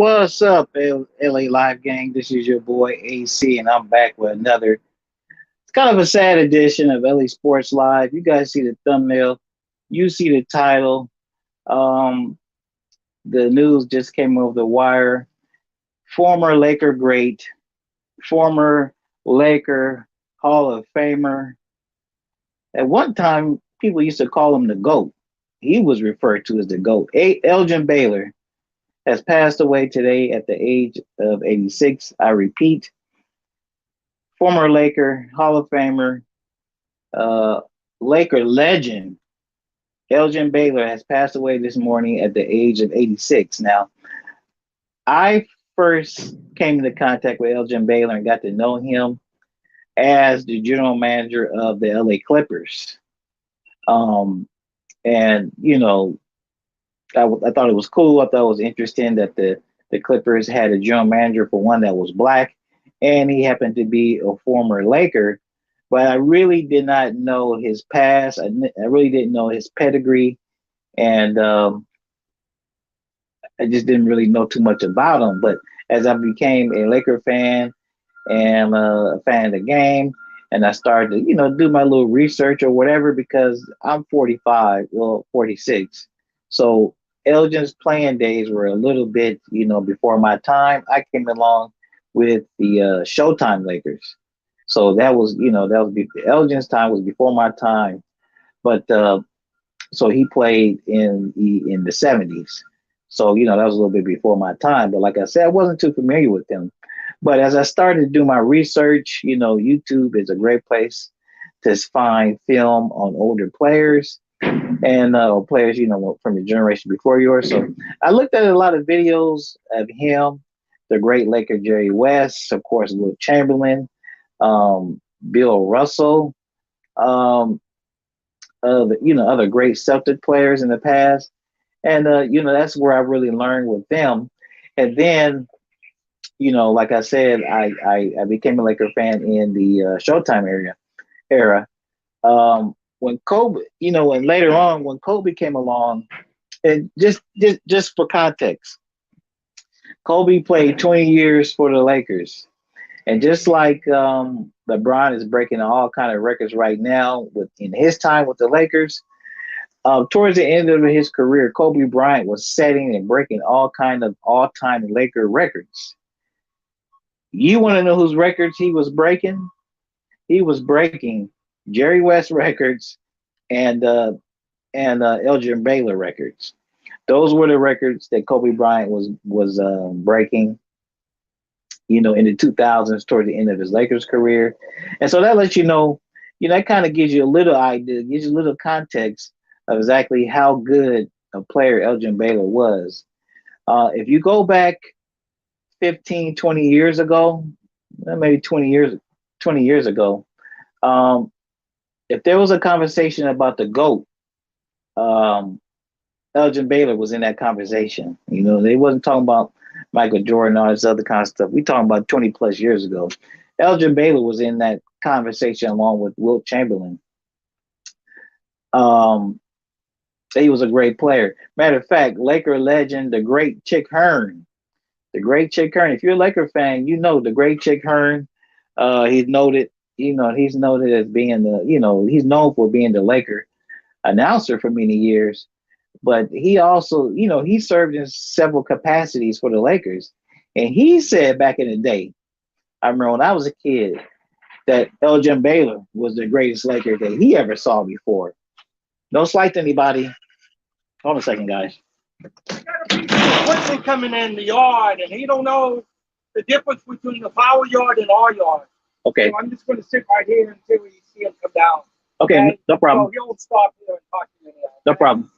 What's up, LA Live Gang? This is your boy AC, and I'm back with another. It's kind of a sad edition of LA Sports Live. You guys see the thumbnail, you see the title. Um, the news just came over the wire. Former Laker great, former Laker Hall of Famer. At one time, people used to call him the GOAT. He was referred to as the GOAT. Elgin Baylor has passed away today at the age of 86. I repeat, former Laker, Hall of Famer, uh, Laker legend, Elgin Baylor has passed away this morning at the age of 86. Now, I first came into contact with Elgin Baylor and got to know him as the general manager of the LA Clippers. Um, and, I thought it was cool. I thought it was interesting that the Clippers had a general manager for one that was black, and he happened to be a former Laker. But I really did not know his past. I really didn't know his pedigree, and I just didn't really know too much about him. But as I became a Laker fan and a fan of the game, and I started to, do my little research or whatever, because I'm 45, well, 46. So Elgin's playing days were a little bit, before my time. I came along with the Showtime Lakers. So Elgin's time was before my time. But so he played in the 70s. So, that was a little bit before my time. But like I said, I wasn't too familiar with him. But as I started to do my research, YouTube is a great place to find film on older players and players, from the generation before yours. So I looked at a lot of videos of him, the great Laker Jerry West, of course, Will Chamberlain, Bill Russell, um, other great Celtic players in the past. And, that's where I really learned with them. And then, like I said, I became a Laker fan in the Showtime era. When Kobe, and later on when Kobe came along, and just for context, Kobe played 20 years for the Lakers, and just like LeBron is breaking all kind of records right now with in his time with the Lakers. Towards the end of his career, Kobe Bryant was setting and breaking all kind of all-time Laker records. You want to know whose records he was breaking? He was breaking Jerry West records and Elgin Baylor records. Those were the records that Kobe Bryant was breaking. In the 2000s, toward the end of his Lakers career, and so that lets you know. That kind of gives you a little idea, gives you a little context of exactly how good a player Elgin Baylor was. If you go back 15, 20 years ago, maybe 20 years ago, if there was a conversation about the GOAT, um, Elgin Baylor was in that conversation. They wasn't talking about Michael Jordan and all this other kind of stuff. We talking about 20 plus years ago. Elgin Baylor was in that conversation along with Wilt Chamberlain. Um, he was a great player. Matter of fact, Laker legend, the great Chick Hearn. The great Chick Hearn. If you're a Laker fan, the great Chick Hearn. He's noted, he's noted as being he's known for being the Laker announcer for many years. But he also, he served in several capacities for the Lakers. And he said back in the day, I remember when I was a kid, that Elgin Baylor was the greatest Laker that he ever saw before. No slight to anybody. Hold on a second, guys. Quickly coming in the yard, and he don't know the difference between the power yard and our yard. Okay. So I'm just going to sit right here until we see him come down. Okay, and no problem. So he'll stop here and talk to you. No problem.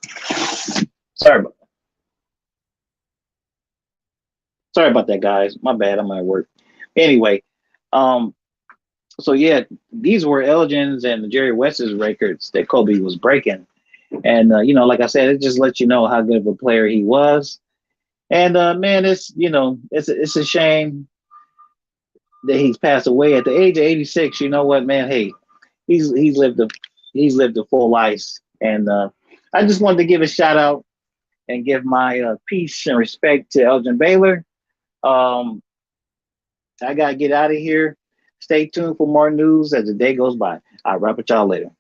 Sorry about that, guys. My bad. I'm at work. Anyway, um, so yeah, these were Elgin's and Jerry West's records that Kobe was breaking. And like I said, it just lets you know how good of a player he was. And man, it's a shame that he's passed away at the age of 86. You know what, man? Hey, he's lived a full life. And I just wanted to give a shout out and give my peace and respect to Elgin Baylor. Um, I gotta get out of here. Stay tuned for more news as the day goes by. I'll wrap with y'all later.